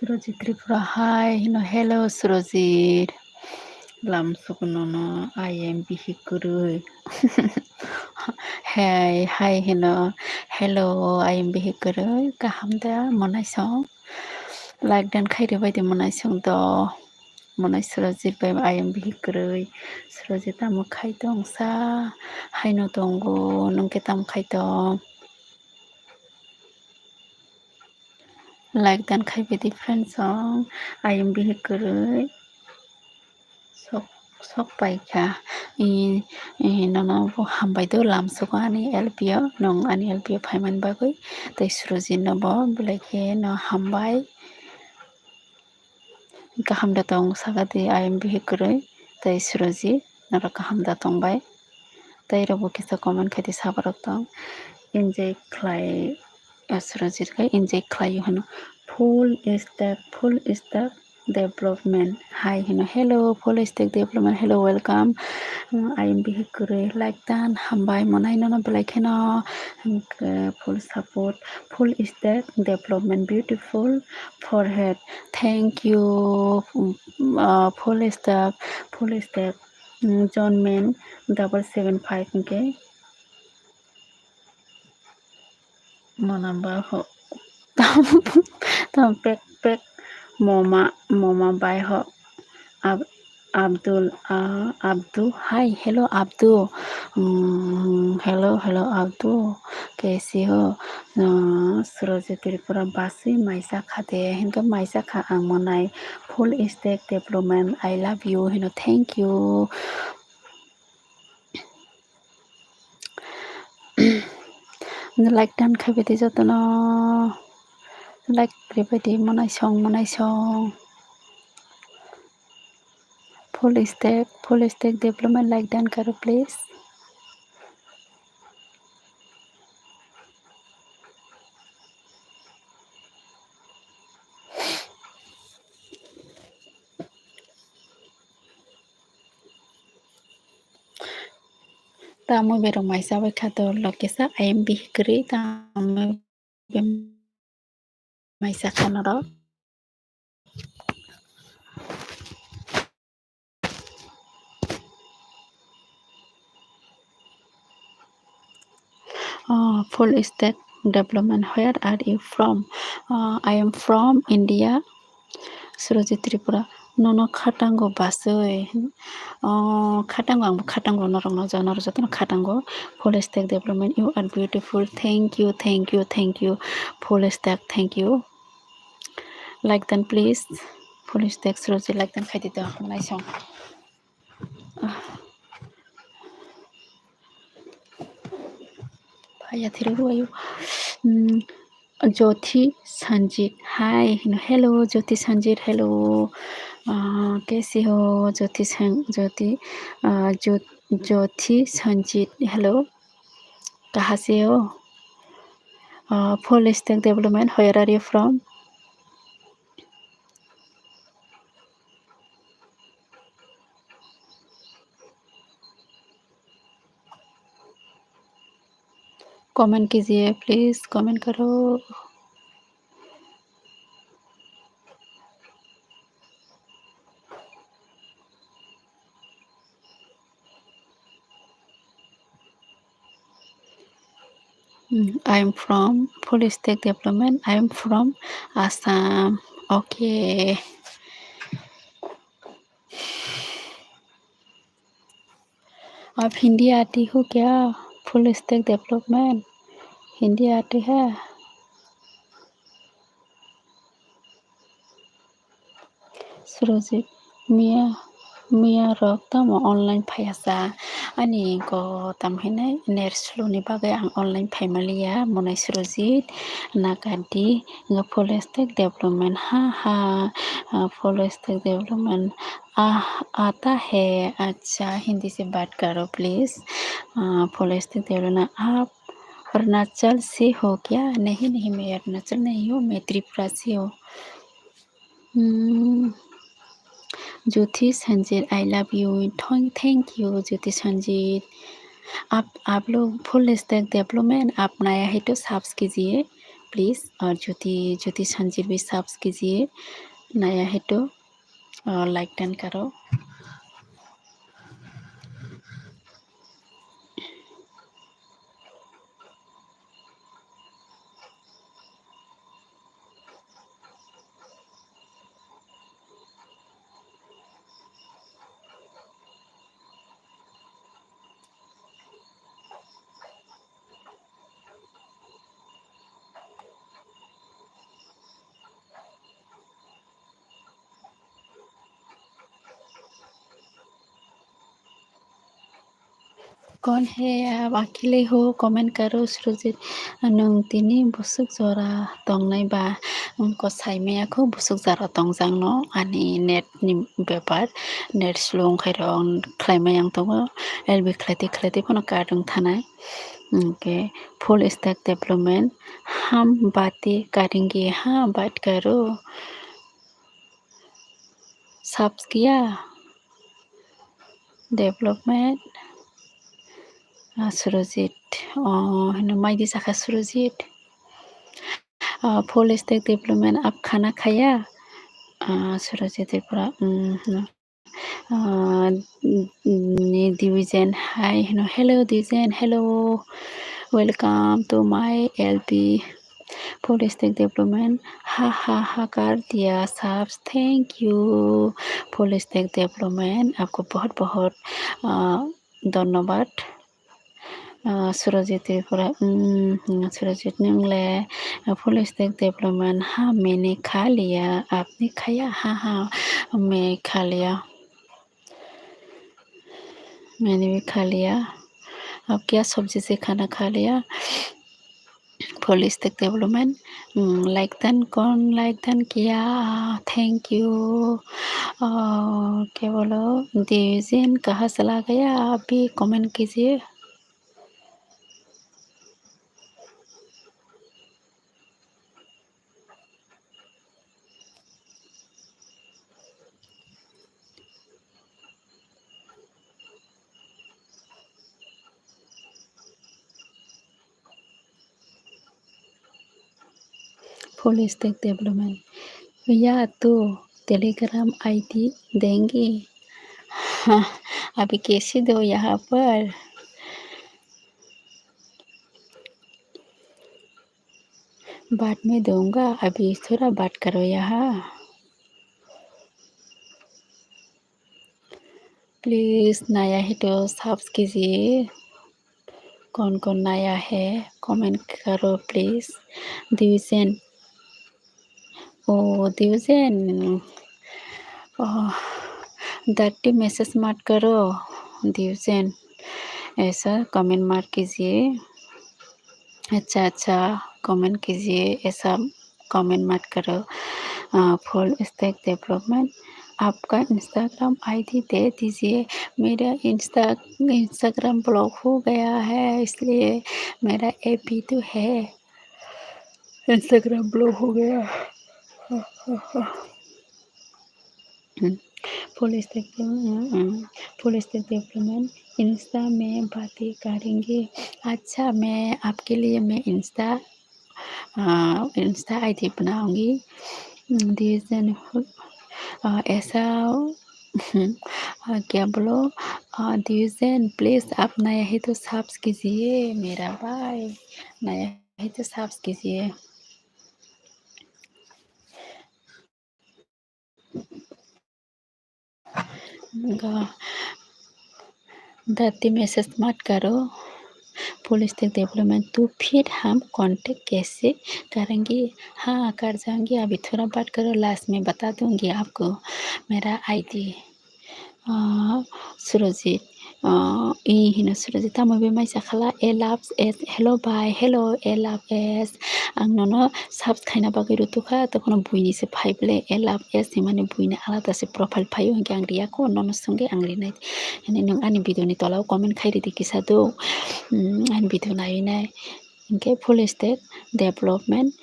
Surojit Tripura. Hi, hello Surojit. Lam sukunono I am Bihikuru. Hi, hello I am Bihikuru. Kahamda monaisong. Like dan khairi baidi monaisong do. Monai Surojit by I am Bihikuru. Surojit amu khaitong sa. Haino tongo nungketam khaitong. Like dan khai baidi friend song. I am Bihikuru. Sok paika nono hambai do lamsuko ani LPO nong ani LPO phaiman bagoi tei Surojit no bo belai no hambai kaham da tong sagati I am Bihikuru tei Surojit noro kaham da tong bai tei robo kisa comment khaiti sabarok tong enjoy khlai Surojit kai enjoy khlai hono full stack development. Hi, hello, full stack development. Hello, welcome. I am Bihikuru. Like dan hambai monai no belai no full support, full stack development. Beautiful forehead. Thank you. Full stack. John Man 775 okay. Monamba ho. Tam pek moma bai ho. Abdul, hi, hello Abdul, hello Abdul, कैसे हो? Surojit Tripura basi maisa khate, hinka maisa kha ang monai full stack development. I love you, thank you. Like dan khabiti jotono, like pribadi monai song. Full stack development like dan karo please. Tamu berong maisa kato lokesa I am Bihikuru tamu maisa kanoro. Full stack development. Where are you from? I am from India. Surojit Tripura. Nono khatango basoi. Khatango norong no janor jotono khatango. Full stack development. You are beautiful. Thank you. Full stack. Thank you. Like then please. Full stack Surojit like then khaiti da nice song. Phaya thiru ayu. Jyoti Sanjit. Hi, hello Jyoti Sanjit. Hello. कैसे हो ज्योति Sanjeet hello कहाँ से हो full stack development where are you from comment कीजिए please comment करो I am from full stack development. I am from Assam. Okay. आप हिंदी आती हो क्या फुल स्टैक डेवलपमेंट हिंदी आती है Surojit Mia rok tamo online phayasa ani ko tam hinai nerslo ni bagai ang online phaimalia monai Surojit nakadi nga full stack development full stack development आता है अच्छा हिंदी से बात करो प्लीज full stack development आप अरुणाचल से हो क्या नहीं मैं अरुणाचल नहीं हूँ मैं त्रिपुरा से हूँ Jyoti Sanjeet I love you thank you Jyoti Sanjeet आप लोग फुल स्टैक डेवलपमेंट आप नया है तो सब्स कीजिए प्लीज़। और ज्योति संजीव भी सब्स कीजिए, नया है तो और लाइक डन करो। कौन है आप? अकेले हो? कमेंट करो। सुरजित नोंतिनि बुसुक जरा दंनायबा गसाइमायाखौ बुसुक जरा दंजांनो आनि नेटनि बेपार नेट स्ल' ओंखायरं ख्लायमायां दङ एलबि ख्लायते फनो कारदों थानाय ओके फुल स्टैक डेवलपमेंट हम बातें करेंगे। हाँ बात करो। सब्स किया डेवलपमेंट सुरजित माइदि साखा सुरजित फुल स्टैक डेवलपमेंट आप खाना खाया? Surajit Tripura division hi hello division hello welcome to my LP full stack development हा कर दिया subs thank you full stack development आपको बहुत बहुत धन्यवाद। Surajit Tripura Surajit Nangle full stack development हाँ मैंने खा लिया आपने खाया? हाँ मैं खा लिया मैंने भी खा लिया। अब क्या सब्जी से खाना खा लिया? Full stack development like done किया थैंक यू। क्या बोलो डिवीजन कहाँ चला गया? आप भी कमेंट कीजिए। फुल स्टैक डेवलपमेंट या तो टेलीग्राम आईडी देंगे? हाँ अभी कैसे दो यहाँ पर? बाद में दूंगा अभी थोड़ा बात करो यहाँ। प्लीज़ नया है तो सब्स कीजिए। कौन नया है कमेंट करो please. Division division dirty message मत करो डिवीजन, ऐसा कमेंट मत कीजिए। अच्छा कमेंट कीजिए, ऐसा कमेंट मत करो। फुल स्टैक डेवलपमेंट आपका इंस्टाग्राम आईडी दे दीजिए। मेरा इंस्टाग्राम ब्लॉक हो गया है इसलिए मेरा ऐप भी तो है इंस्टाग्राम ब्लॉक हो गया। फुल स्टैक डेवलपमेंट इंस्टा में बातें करेंगे। अच्छा मैं आपके लिए मैं इंस्टा आईडी बनाऊंगी। डिवीजन ऐसा क्या बोलो डिवीजन प्लीज़ आप नया है तो सब्स कीजिए मेरा भाई, नया है तो सब्स कीजिए। धरती मैसेज मत करो फुल स्टैक डेवलपमेंट तो फिर हम कांटेक्ट कैसे करेंगे? हाँ कर जाएंगे अभी थोड़ा बात करो लास्ट में बता दूंगी आपको मेरा आईडी। सुरजित सुरजित तामोबे माइसा खाला ए लाभ एस हेलो बाय हेलो ए लाभ एस आं नोनो साब्स खाइना बागै रुतुखा तखनो बुइनिसे फाइबले ए लाभ एस माने बुइना आलादासे प्रफाइल फाइयो हंगे आं रियाखौ नोनो संगे आं रिनाय नों आंनि भिडिअनि तलाव कमेन्ट खाइरिदि किसादो आंनि भिडिअ नायनाय इनके full stack development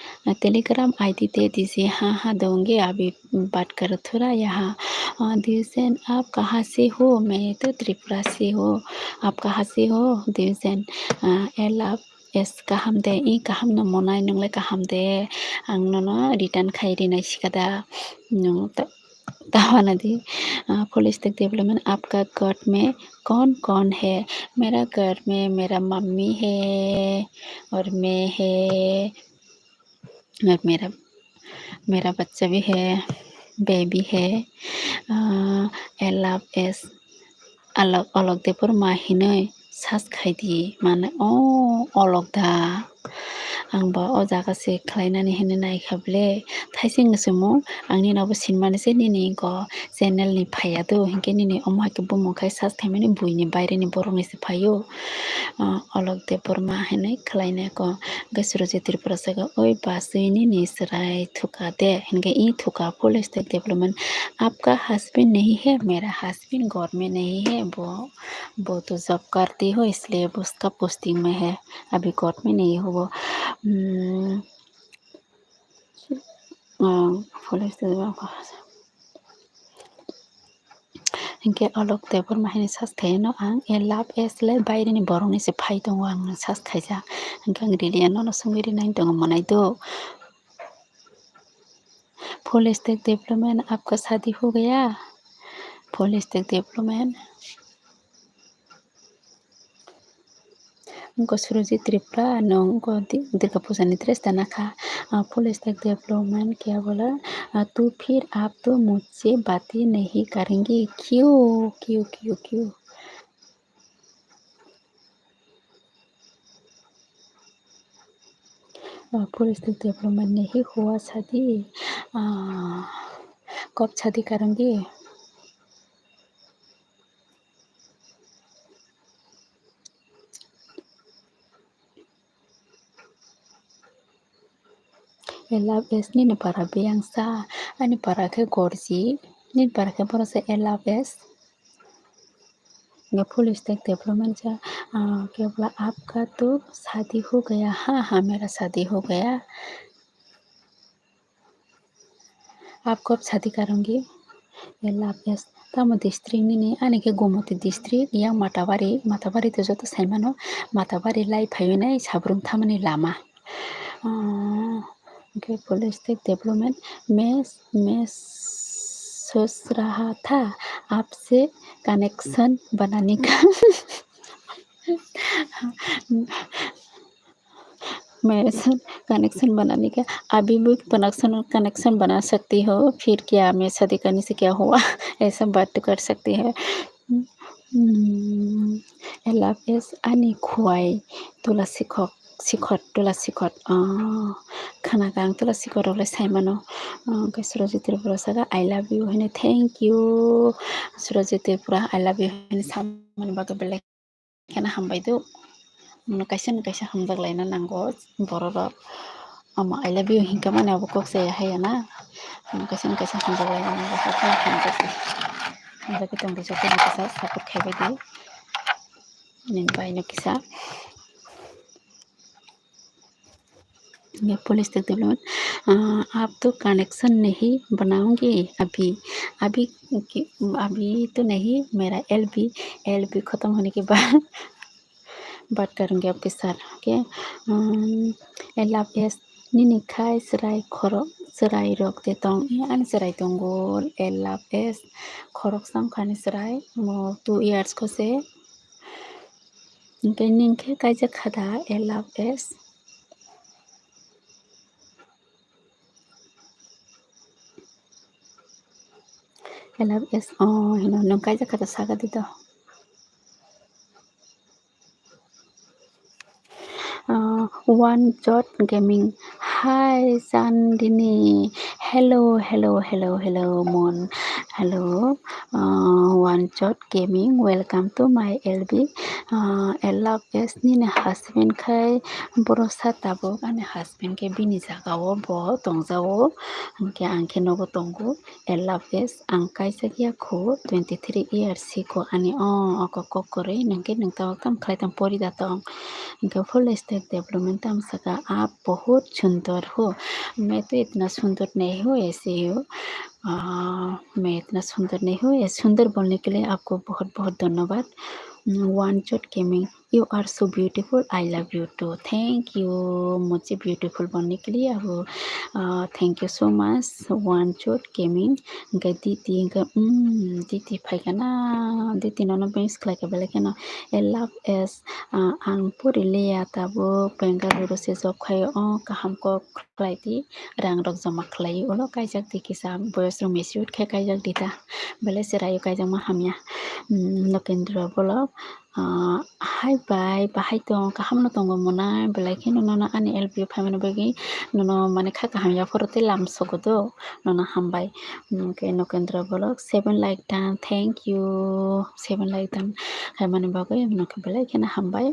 Telegram ID दे दीजिए। हाँ दूंगे अभी बात करो थोड़ा यहाँ। डिवीजन आप कहाँ से हो? मैं तो त्रिपुरा से हो। आप कहाँ से हो डिवीजन? एस गाहाम दे इ गाहाम न मनाय नोंलाय गाहाम दे आं नोनो रिटार्न खायरिनाय सिखादा नों दावाना दी होलिस्टिक डेवलपमेंट आपका घर में कौन है। मेरा घर में मेरा मम्मी है और मैं है और मेरा बच्चा भी है, बेबी है। एलाव एस अलग अलग देपर माहिनै सास खायदि माने अलग दा आंबा अजागासे खालायनानै होनो नायखाबले थाइसे गोसोमो आंनि नावबो सिनमानोसै निनि ग चेनेलनि फायादो हिंके निनि अमहाके बुमखाय सास खायमानि बुइनि बायरेनि बरंनिसे फायो अलग देपर मा होनो खालायनाय ग गसुर जेतिर प्रसागा ओइ बासैनि निसराय थुका दे हिंके इ थुका होलिस्टिक डेवलपमेंट आपका हस्बैंड नहीं है। मेरा हस्बैंड घर में नहीं है, वो तो जॉब करती हो इसलिए उसका पोस्टिंग में है, अभी घर में नहीं हो वो। हिंके अलग देपर माहिनी सास खायनो आं एलाव एसले बायरेनि बरंनिसे फाय दङ आं सास खायजा हिंके आं रिलियानो संगिरि नाय दङ मनायदो। होलिस्टिक डेवलपमेंट आपका शादी हो गया। होलिस्टिक डेवलपमेंट उनको सुरुजि त्रिपुरा उनको दुर्गा पूजा निद्रेस दानाखा होलिस्टिक डेवलपमेंट क्या बोला तू फिर आप तो मुझसे बातें नहीं करेंगी क्यों क्यों क्यों क्यों। होलिस्टिक डेवलपमेंट नहीं हुआ शादी, कब शादी करेंगी। एलाव एस नीन para बेयांसा अनि para के गोरजी नीन para के बरसे एलाव एस होलिस्टिक डेवलपमेंट जा क्या बोला आपका तो शादी हो गया। हाँ हाँ मेरा शादी हो गया। आप कब शादी करेंगी। एलाव एस तामो डिस्ट्रिक्ट निनी आनिके गोमती डिस्ट्रिक्ट yang माताबारी तो जतो साइमानो माताबारी लाई फाइनाय साब्रुम थामनि लामा के होलिस्टिक डेवलपमेंट मैं सोच रहा था आपसे कनेक्शन बनाने का मेरे साथ कनेक्शन बनाने का अभी भी कनेक्शन बना सकती हो फिर क्या मैं शादी करने से क्या हुआ ऐसा बात कर सकती है। एलाव एस आनी खुआई तुला सिखत तुला सिखत खाना तुला सिखत अले साइमानो सुरजि त्रिपुरा सागा आई लव यू होने thank you Surji Tripura I love you होने सामने बागे बेलेग खाना हामबाय दो कैसे हामजागलायना नांगौ बर' आई लव यू हिंका माने अब कक जाया है ना कैसे हामजागलायना नांगौ हामजागि दंदो जते निकसा सपोर्ट खायबाय दि निनबाय नकिसा होलिस्टिक डेवलपमेंट आप तो कनेक्शन नहीं बनाऊंगी अभी तो नहीं मेरा एलबी ख़त्म होने के बाद बात करूँगी आपके साथ ओके। एलाव एस निनी खाय सेराय रok te tong ani serai tongo allow S खरक sam khani serai mo 2 years ko se ओमफ्राय निंखे कायजा खादा एलाव एस एलाव एस हिनो नों कायजा खादा saga दिदा one jot gaming hi Sandini hello mon hello one jot gaming welcome to my LB एलाव एस निने husband खाय बरसा ताबो आने husband के बिनि जागावो बो तंजावो आंके नगो तंगो एलाव एस आं कायजा गया खो 23 years को आने अको करे नंके नंता काम खायतम परिदा तंग होलिस्टिक डेवलपमेंट तम सका आप बहुत सुंदर हो मैं तो इतना सुंदर नहीं हूँ ऐसे ही हूँ मैं इतना सुंदर नहीं हूँ ये सुंदर बोलने के लिए आपको बहुत बहुत धन्यवाद। One jot gaming You are so beautiful. I love you too. Thank you. मुझे beautiful बनने के लिए अब thank you so much. One shot gaming. Enggak Diti enggak Diti फाइखाना Diti nono bens kelak belakana. I love as आं पुरिलिया ताबो बेंगालुरु से जब खायो kaham ko klaiti rang rok jama khlai ulo kaijak dikisa boyos rok mesiut khe kaijak dita bele serayo kaijak mahamya Lokendra bolok hi bye bahai tong kaham no tongo mona belai kheno nono ani LP phaimano bagi nono mane kha kaham ya forote lam sogodo nono hambai ke Lokendra bolok 7 like dan thank you 7 like dan khaimane bagai nono belai khena hambai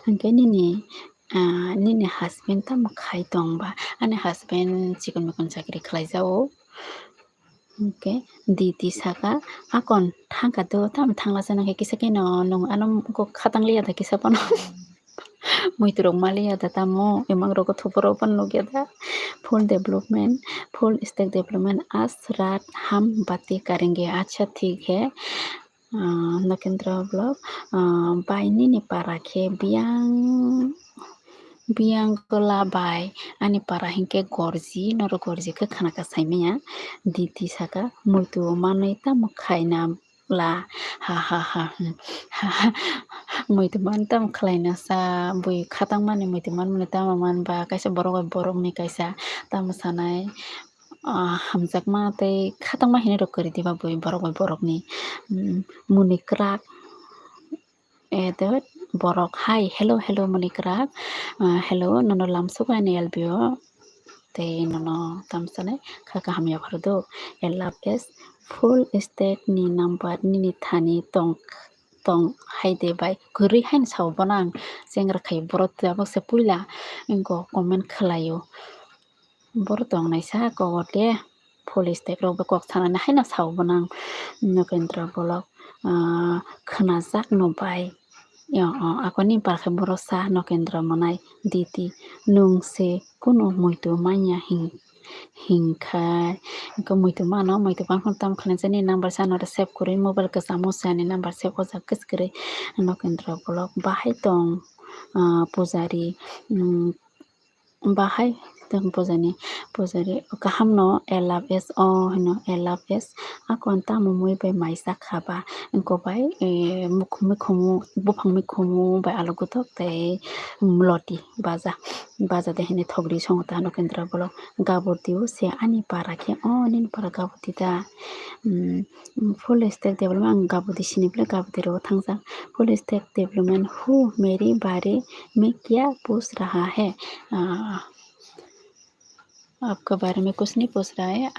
angke nini husband tam khai tongba ani husband chikon mikon chakri khlai jao Okay, Didi saka akon thangka to tam thangla sana ke kisa ke no nong anom ko khatang liya ta kisa pano moi turong maliya ta tamo emang roko thoporo pan no da full development full stack development आज रात हम बातें करेंगे अच्छा ठीक है Nakendra blog baini ni parake biang kelabai ani para hingke gorji noro gorji ke khana ka saimaya diti saka muitu manai ta mukhaina la ha muitu man tam khlaina sa bui khatang mane muitu man mane ta man ba kaisa borok ni kaisa tam sanai hamjak ma tei khatang ma hine rok kari diba bui borok ni munikrak edot borok hi hello munikrak hello nono lamsuka ni elbio te nono tamsane khaka hamya bhardo elapes full state ni number ni thani tong haide bai guri hain saw banang sengra khai borot abak se puila ingo comment khlayo borot tong naisa kogote full state ro kok thana haina saw banang nokendra bolok khnajak no bai akoni parkhe borosa nokendra manai diti nungse kuno muitu manya hingkai ko muitu mano muitu pangkon tam khanjani number sa nora save kuri mobile ka samu sani number save ko jak kiskre nokendra bolok bahai tong pujari bahai tong pujari kaham no LFS hino LFS akon ta mumui bai maisa khaba ko bai mukhumu bufang mikhumu bai alugutok tei loti baja de hine thogri songota Nokendra bolok gabutiu se ani para khe nin para gabuti da full stack development gabuti siniple gabuti ro thangjak full stack development who मेरे बारे में क्या पूछ रहा है आपका बारे में कुछ नहीं पूछ रहा है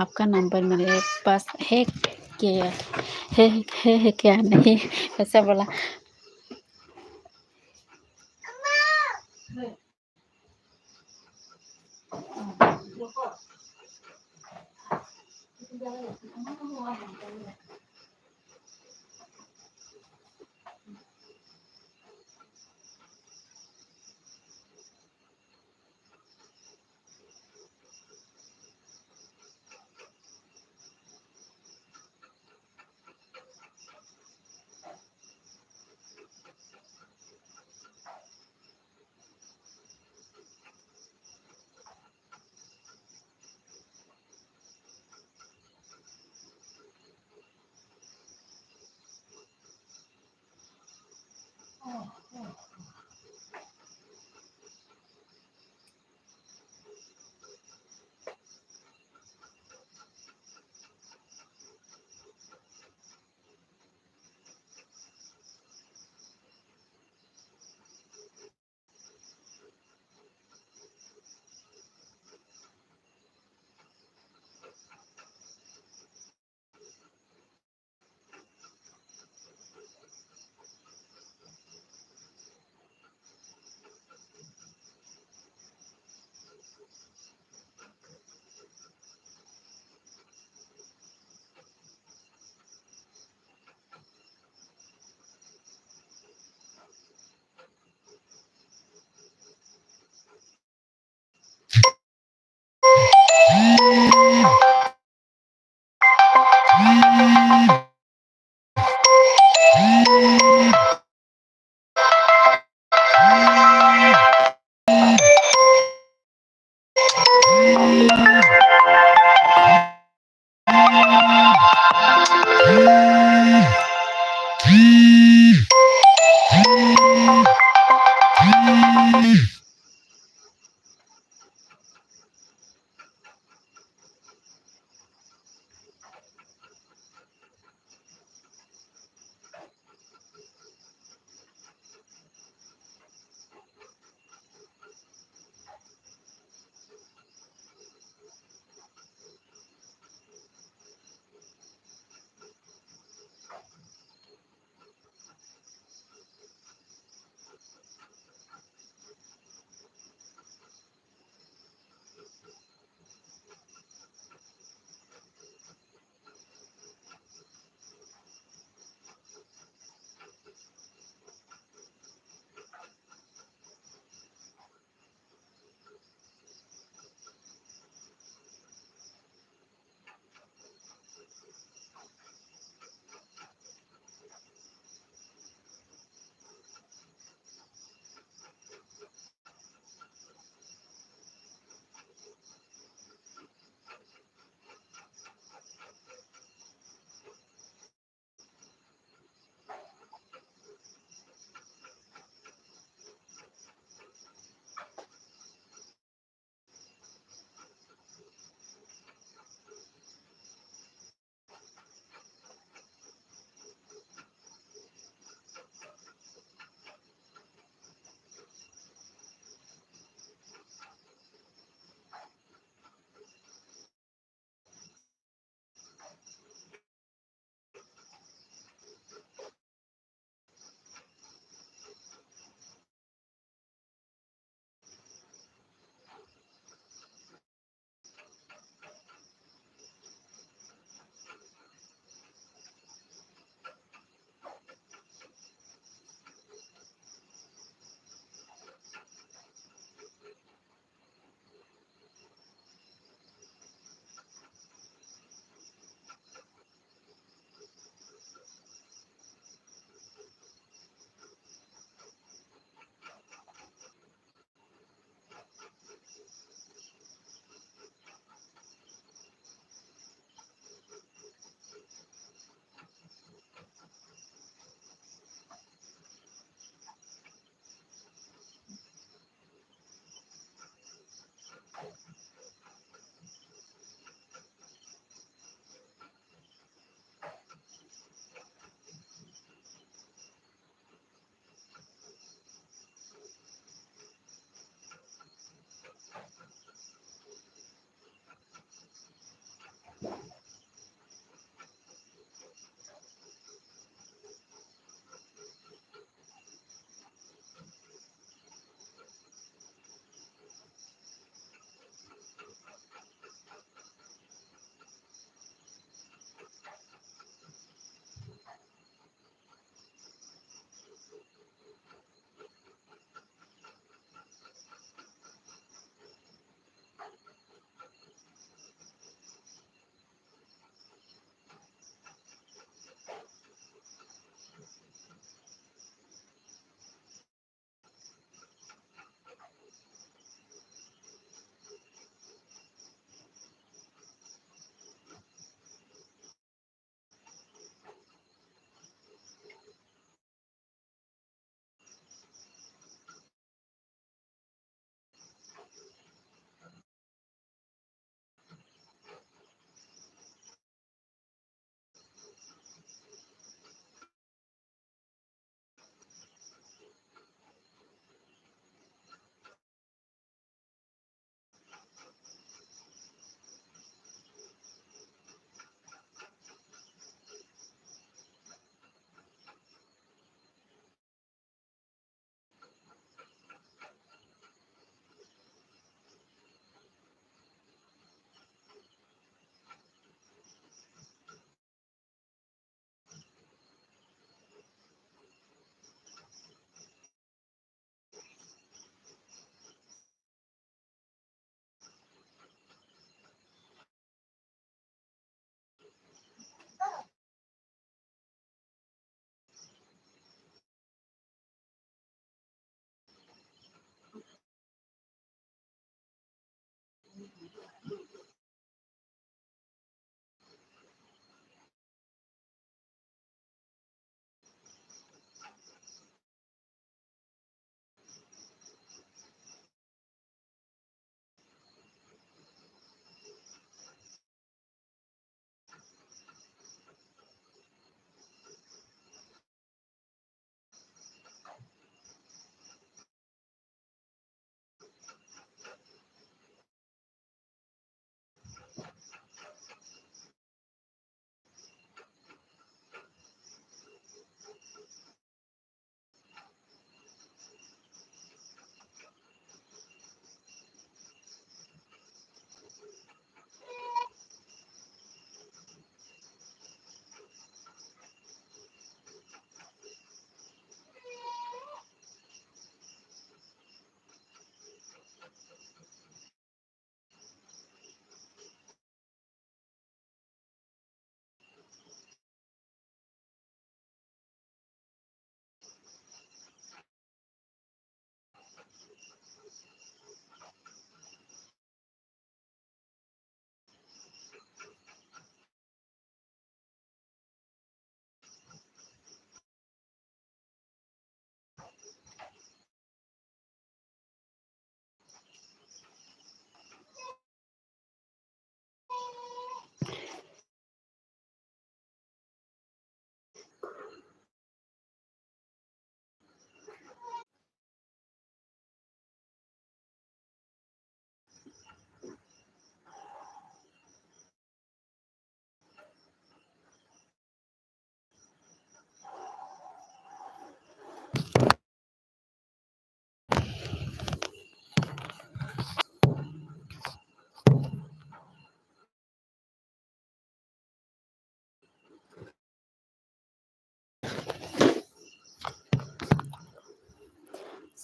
आपका नंबर मेरे पास है क्या है क्या नहीं ऐसा बोला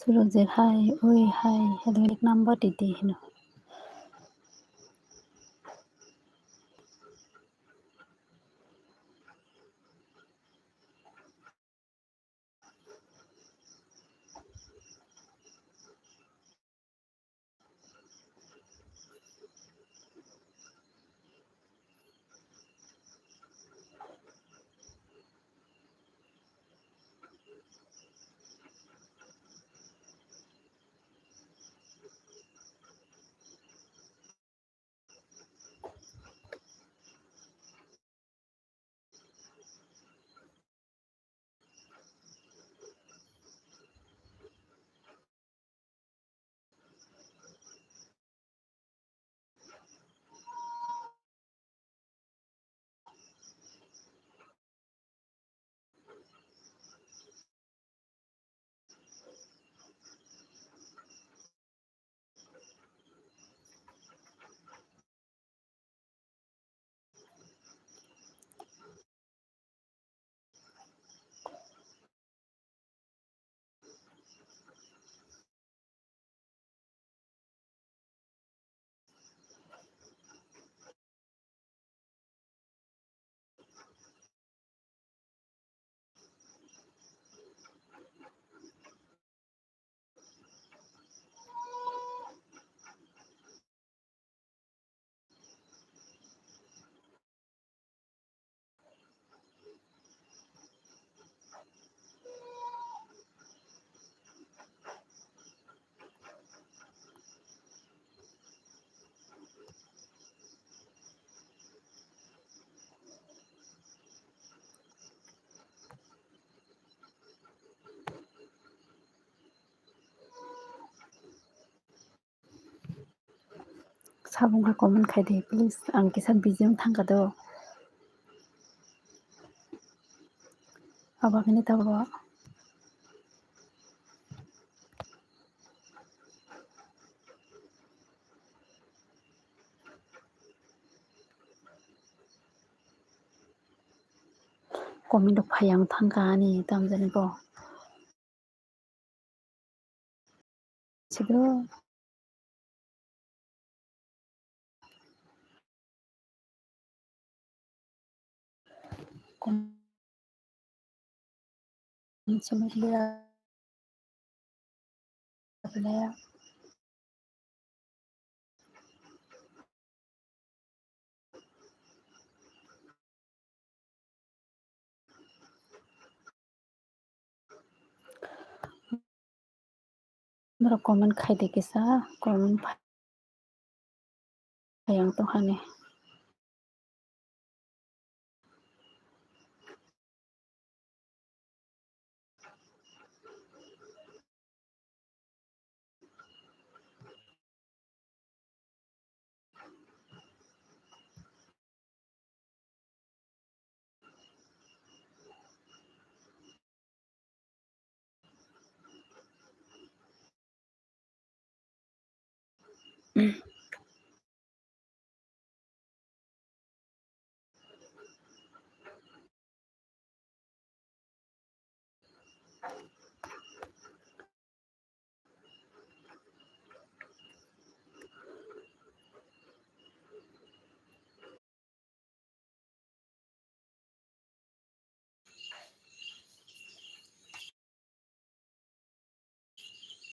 সুরজের হাই ওই হাই হেদমিক নাম্বার দিদি হেনো साबुंखौ कमेन्ट खायदे प्लिज आं किसान बिजियावनो थांगादो हाबाखैनो थाबा कमेन्ट फायां थांगानि दामजानिखौ सिगो सोमोन्दै आबलाया मेरा कमेंट खायदे किसा कमेंट फायां तो हाने